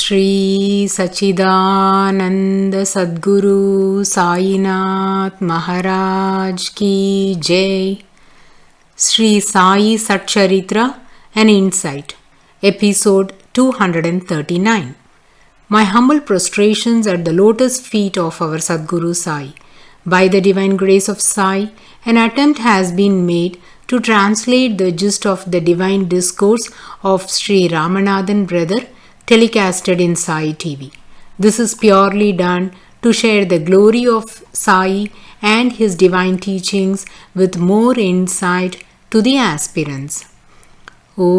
Sri Sachidananda Sadguru Sainath Maharaj Ki Jai. Sri Sai SATCHARITRA, an Insight. Episode 239. My humble prostrations at the lotus feet of our Sadguru Sai. By the divine grace of Sai, an attempt has been made to translate the gist of the divine discourse of Sri Ramanathan brother telecasted in Sai TV. This is purely done to share the glory of Sai and his divine teachings with more insight to the aspirants. Om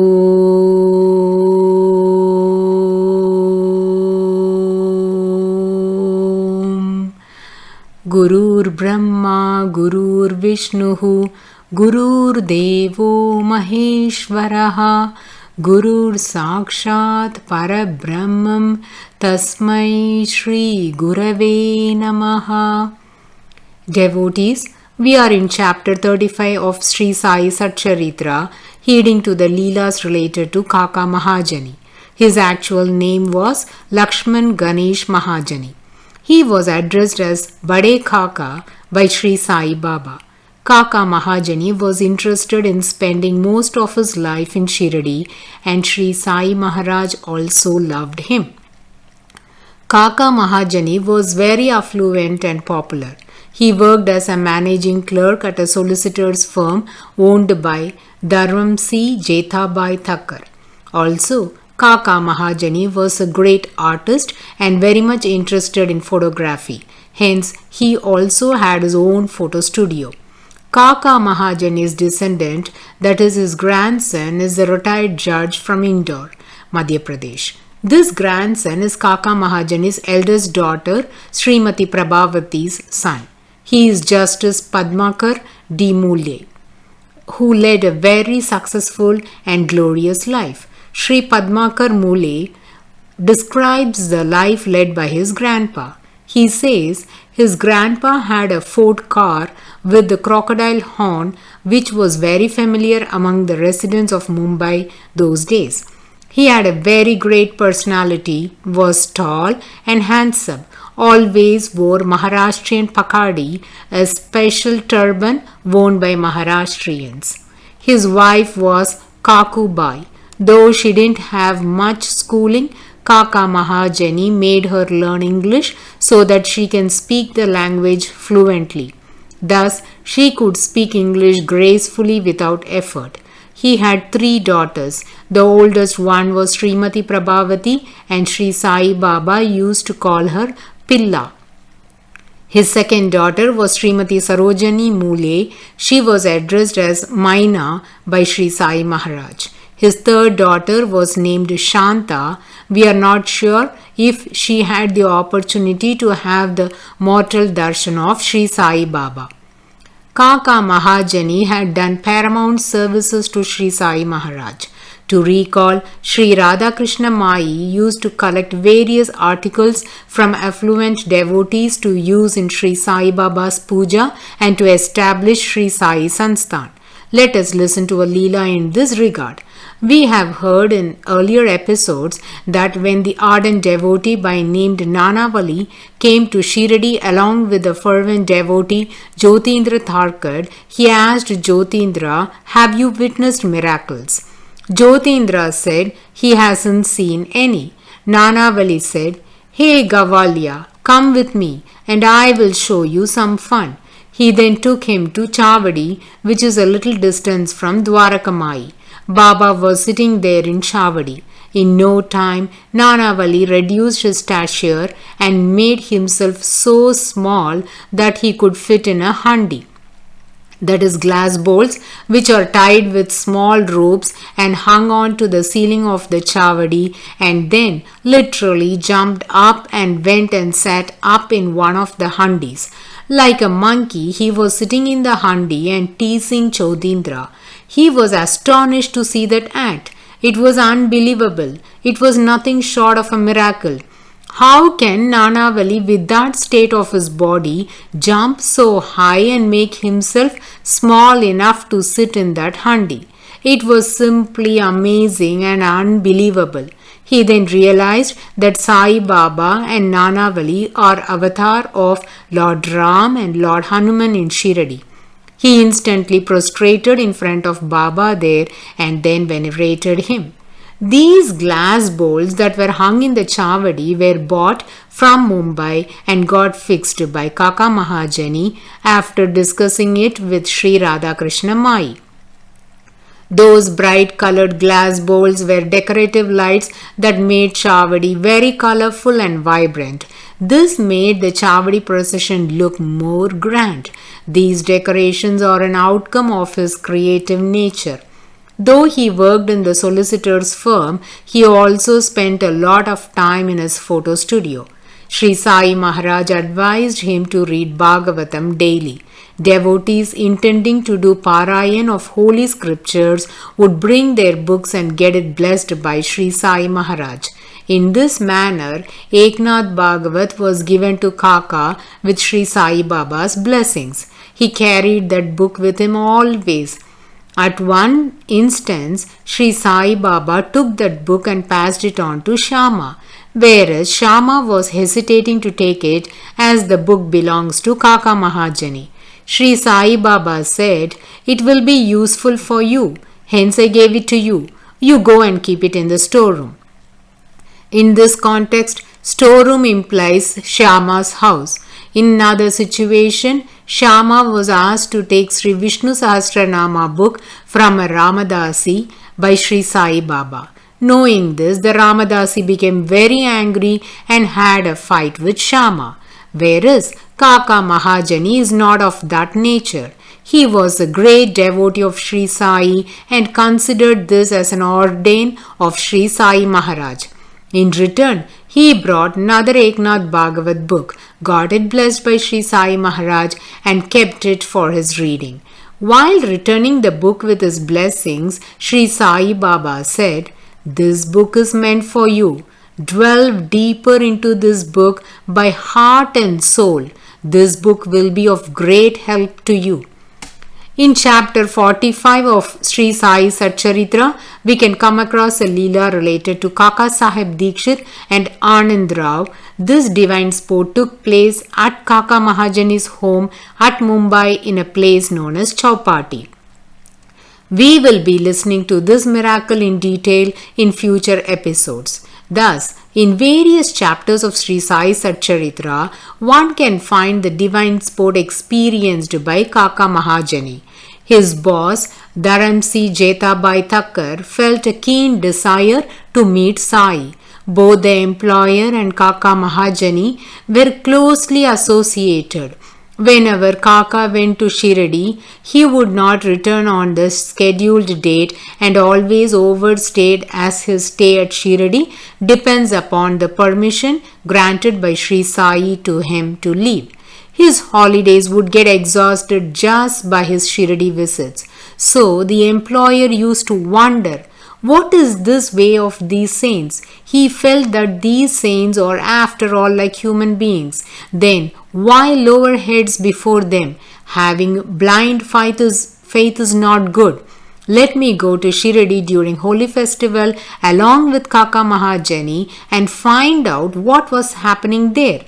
Gurur Brahma Gurur Vishnuhu Gurur Devo Maheshwaraha Gurur Sakshat Parabrahmam Tasmai Shri Gurave Namaha. Devotees, we are in chapter 35 of Sri Sai SATCHARITRA, heading to the Leelas related to Kaka Mahajani. His actual name was Lakshman Ganesh Mahajani. He was addressed as Bade Kaka by Sri Sai Baba. Kaka Mahajani was interested in spending most of his life in Shirdi, and Sri Sai Maharaj also loved him. Kaka Mahajani was very affluent and popular. He worked as a managing clerk at a solicitor's firm owned by Dharram C. Jethabai Thakkar. Also, Kaka Mahajani was a great artist and very much interested in photography. Hence, he also had his own photo studio. Kaka Mahajani's descendant, that is his grandson, is a retired judge from Indore, Madhya Pradesh. This grandson is Kaka Mahajani's eldest daughter, Srimati Prabhavati's son. He is Justice Padmakar D. Mulye, who led a very successful and glorious life. Sri Padmakar Mulye describes the life led by his grandpa. He says his grandpa had a Ford car with the crocodile horn, which was very familiar among the residents of Mumbai those days. He had a very great personality, was tall and handsome, always wore Maharashtrian pakadi, a special turban worn by Maharashtrians. His wife was Kakubai. Though she didn't have much schooling, Kaka Mahajani made her learn English so that she can speak the language fluently. Thus, she could speak English gracefully without effort. He had 3 daughters. The oldest one was Srimati Prabhavati, and Sri Sai Baba used to call her Pilla. His second daughter was Srimati Sarojini Mulye. She was addressed as Maina by Sri Sai Maharaj. His third daughter was named Shanta. We are not sure if she had the opportunity to have the mortal darshan of Sri Sai Baba. Kaka Mahajani had done paramount services to Sri Sai Maharaj. To recall, Sri Radhakrishna Mai used to collect various articles from affluent devotees to use in Sri Sai Baba's puja and to establish Sri Sai Sansthan. Let us listen to a Leela in this regard. We have heard in earlier episodes that when the ardent devotee by named Nanavali came to Shirdi along with the fervent devotee Jyotindra Tharkad, he asked Jyotindra, "Have you witnessed miracles?" Jyotindra said he hasn't seen any. Nanavali said, "Hey Gavalya, come with me and I will show you some fun." He then took him to Chavadi, which is a little distance from Dwarakamai. Baba was sitting there in Chavadi. In no time, Nanavali reduced his stature and made himself so small that he could fit in a handi. That is glass bowls which are tied with small ropes and hung on to the ceiling of the Chavadi, and then literally jumped up and went and sat up in one of the handis. Like a monkey, he was sitting in the handi and teasing Jyotindra. He was astonished to see that act. It was unbelievable. It was nothing short of a miracle. How can Nanavali, with that state of his body, jump so high and make himself small enough to sit in that handi? It was simply amazing and unbelievable. He then realized that Sai Baba and Nanavali are avatar of Lord Ram and Lord Hanuman in Shiradi. He instantly prostrated in front of Baba there and then venerated him. These glass bowls that were hung in the Chavadi were bought from Mumbai and got fixed by Kaka Mahajani after discussing it with Sri Radhakrishna Mai. Those bright colored glass bowls were decorative lights that made Chavadi very colorful and vibrant. This made the Chavadi procession look more grand. These decorations are an outcome of his creative nature. Though he worked in the solicitor's firm, he also spent a lot of time in his photo studio. Sri Sai Maharaj advised him to read Bhagavatam daily. Devotees intending to do Parayan of holy scriptures would bring their books and get it blessed by Sri Sai Maharaj. In this manner, Eknath Bhagavat was given to Kaka with Sri Sai Baba's blessings. He carried that book with him always. At one instance, Sri Sai Baba took that book and passed it on to Shama, whereas Shama was hesitating to take it as the book belongs to Kaka Mahajani. Sri Sai Baba said, "It will be useful for you, hence I gave it to you. You go and keep it in the storeroom." In this context, storeroom implies Shama's house. In another situation, Shama was asked to take Sri Vishnu Sahasranama book from a Ramadasi by Sri Sai Baba. Knowing this, the Ramadasi became very angry and had a fight with Shama. Whereas Kaka Mahajani is not of that nature. He was a great devotee of Sri Sai and considered this as an ordain of Sri Sai Maharaj. In return, he brought another Eknath Bhagavat book, got it blessed by Sri Sai Maharaj and kept it for his reading. While returning the book with his blessings, Sri Sai Baba said, "This book is meant for you. Delve deeper into this book by heart and soul. This book will be of great help to you." In chapter 45 of Sri Sai SATCHARITRA, we can come across a Leela related to Kaka Sahib Dikshit and Anand Rao. This divine sport took place at Kaka Mahajani's home at Mumbai in a place known as Chowpatty. We will be listening to this miracle in detail in future episodes. Thus, in various chapters of Sri Sai SATCHARITRA, one can find the divine sport experienced by Kaka Mahajani. His boss, Dharamsi Jetabai Thakkar, felt a keen desire to meet Sai. Both the employer and Kaka Mahajani were closely associated. Whenever Kaka went to Shiradi, he would not return on the scheduled date and always overstayed, as his stay at Shiradi depends upon the permission granted by Sri Sai to him to leave. His holidays would get exhausted just by his Shiradi visits. So the employer used to wonder, what is this way of these saints? He felt that these saints are after all like human beings. Then why lower heads before them? Having blind faith is not good. Let me go to Shiradi during Holy Festival along with Kaka Mahajani and find out what was happening there.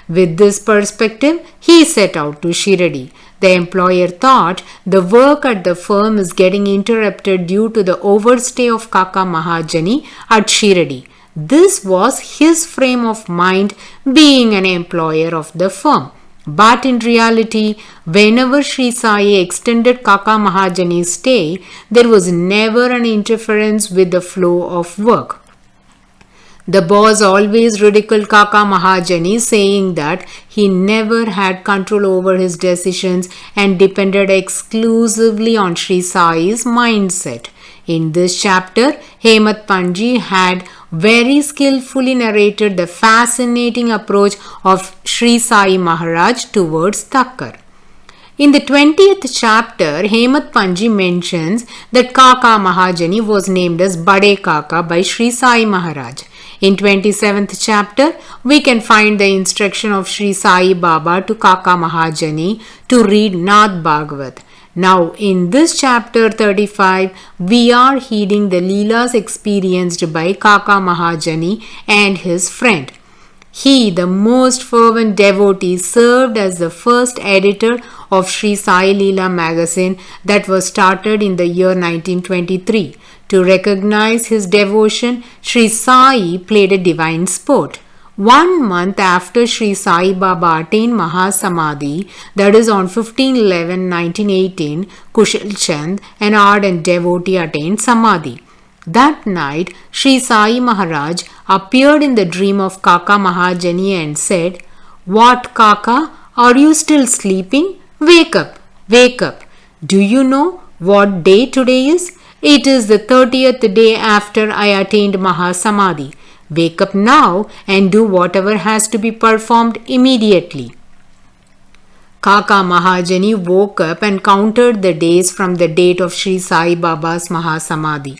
With this perspective, he set out to Shiradi. The employer thought the work at the firm is getting interrupted due to the overstay of Kaka Mahajani at Shiradi. This was his frame of mind, being an employer of the firm. But in reality, whenever Sri Sai extended Kaka Mahajani's stay, there was never an interference with the flow of work. The boss always ridiculed Kaka Mahajani, saying that he never had control over his decisions and depended exclusively on Sri Sai's mindset. In this chapter, Hemat Panji had very skillfully narrated the fascinating approach of Sri Sai Maharaj towards Thakkar. In the 20th chapter, Hemat Panji mentions that Kaka Mahajani was named as Bade Kaka by Sri Sai Maharaj. In 27th chapter, we can find the instruction of Sri Sai Baba to Kaka Mahajani to read Nath Bhagavat. Now in this chapter 35, we are heeding the Leelas experienced by Kaka Mahajani and his friend. He, the most fervent devotee, served as the first editor of Sri Sai Leela magazine that was started in the year 1923. To recognize his devotion, Sri Sai played a divine sport. 1 month after Sri Sai Baba attained Mahasamadhi, that is on 15/11/1918, Kushal Chand, an ardent devotee, attained Samadhi. That night, Sri Sai Maharaj appeared in the dream of Kaka Mahajani and said, "What, Kaka, are you still sleeping? Wake up, wake up. Do you know what day today is? It is the 30th day after I attained Mahasamadhi. Wake up now and do whatever has to be performed immediately." Kaka Mahajani woke up and counted the days from the date of Sri Sai Baba's Mahasamadhi.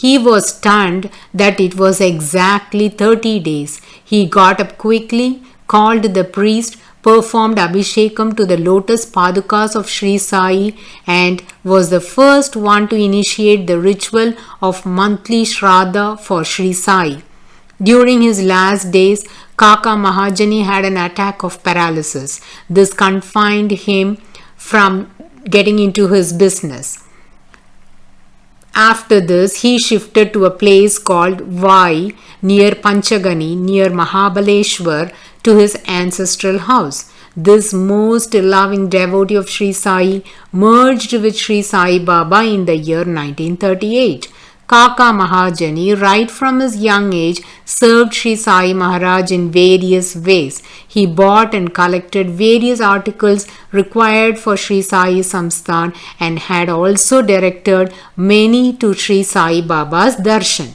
He was stunned that it was exactly 30 days. He got up quickly, called the priest, performed Abhishekam to the lotus padukas of Sri Sai, and was the first one to initiate the ritual of monthly Shraddha for Sri Sai. During his last days, Kaka Mahajani had an attack of paralysis. This confined him from getting into his business. After this, he shifted to a place called Vai near Panchagani, near Mahabaleshwar, to his ancestral house. This most loving devotee of Sri Sai merged with Sri Sai Baba in the year 1938. Kaka Mahajani, right from his young age, served Sri Sai Maharaj in various ways. He bought and collected various articles required for Sri Sai Samsthan and had also directed many to Sri Sai Baba's darshan.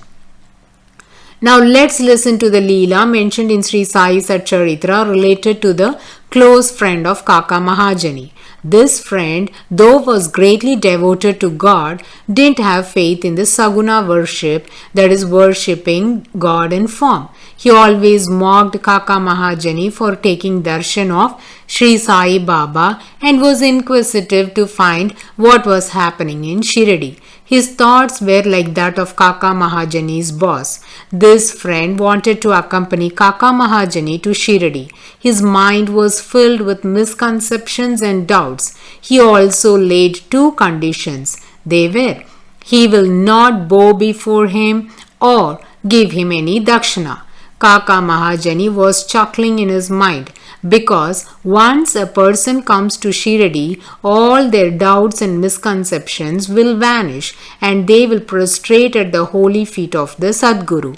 Now let's listen to the Leela mentioned in Sri Sai SATCHARITRA related to the close friend of Kaka Mahajani. This friend, though was greatly devoted to God, didn't have faith in the Saguna worship, that is worshipping God in form. He always mocked Kaka Mahajani for taking darshan of Sri Sai Baba and was inquisitive to find what was happening in Shirdi. His thoughts were like that of Kaka Mahajani's boss. This friend wanted to accompany Kaka Mahajani to Shirdi. His mind was filled with misconceptions and doubts. He also laid 2 conditions. They were, he will not bow before him or give him any dakshina. Kaka Mahajani was chuckling in his mind, because once a person comes to Shirdi, all their doubts and misconceptions will vanish and they will prostrate at the holy feet of the Sadguru.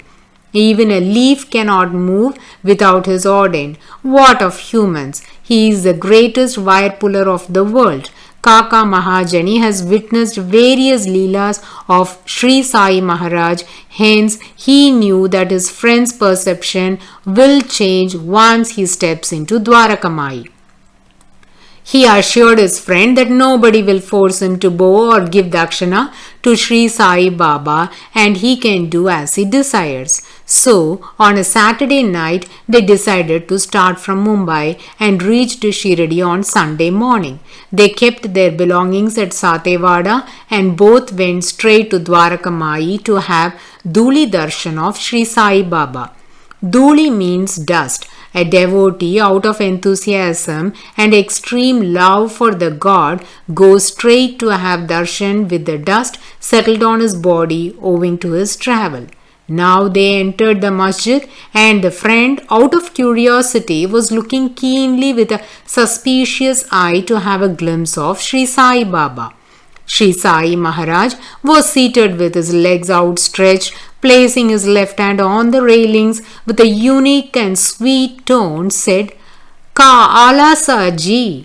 Even a leaf cannot move without his ordain. What of humans? He is the greatest wire puller of the world. Kaka Mahajani has witnessed various leelas of Sri Sai Maharaj, hence he knew that his friend's perception will change once he steps into Dwarakamai. He assured his friend that nobody will force him to bow or give dakshina to Sri Sai Baba and he can do as he desires. So, on a Saturday night, they decided to start from Mumbai and reached Shirdi on Sunday morning. They kept their belongings at Satewada and both went straight to Dwarakamai to have Dhuli Darshan of Sri Sai Baba. Dhuli means dust. A devotee, out of enthusiasm and extreme love for the god, goes straight to have darshan with the dust settled on his body owing to his travel. Now they entered the masjid and the friend, out of curiosity, was looking keenly with a suspicious eye to have a glimpse of Sri Sai Baba. Sri Sai Maharaj was seated with his legs outstretched, placing his left hand on the railings with a unique and sweet tone said, "Ka alasa ji,"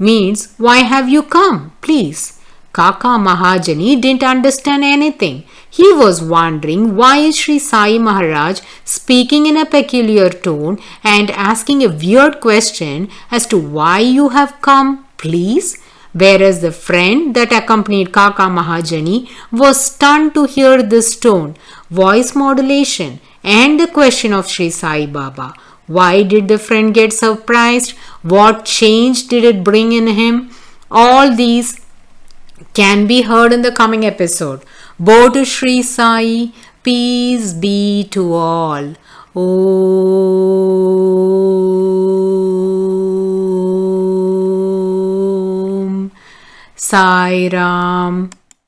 means, "Why have you come, please?" Kaka Mahajani didn't understand anything. He was wondering why Sri Sai Maharaj speaking in a peculiar tone and asking a weird question as to why you have come, please? Whereas the friend that accompanied Kaka Mahajani was stunned to hear this tone, voice modulation, and the question of Sri Sai Baba. Why did the friend get surprised? What change did it bring in him? All these can be heard in the coming episode. Bo to Sri Sai, peace be to all. Om Sai Ram.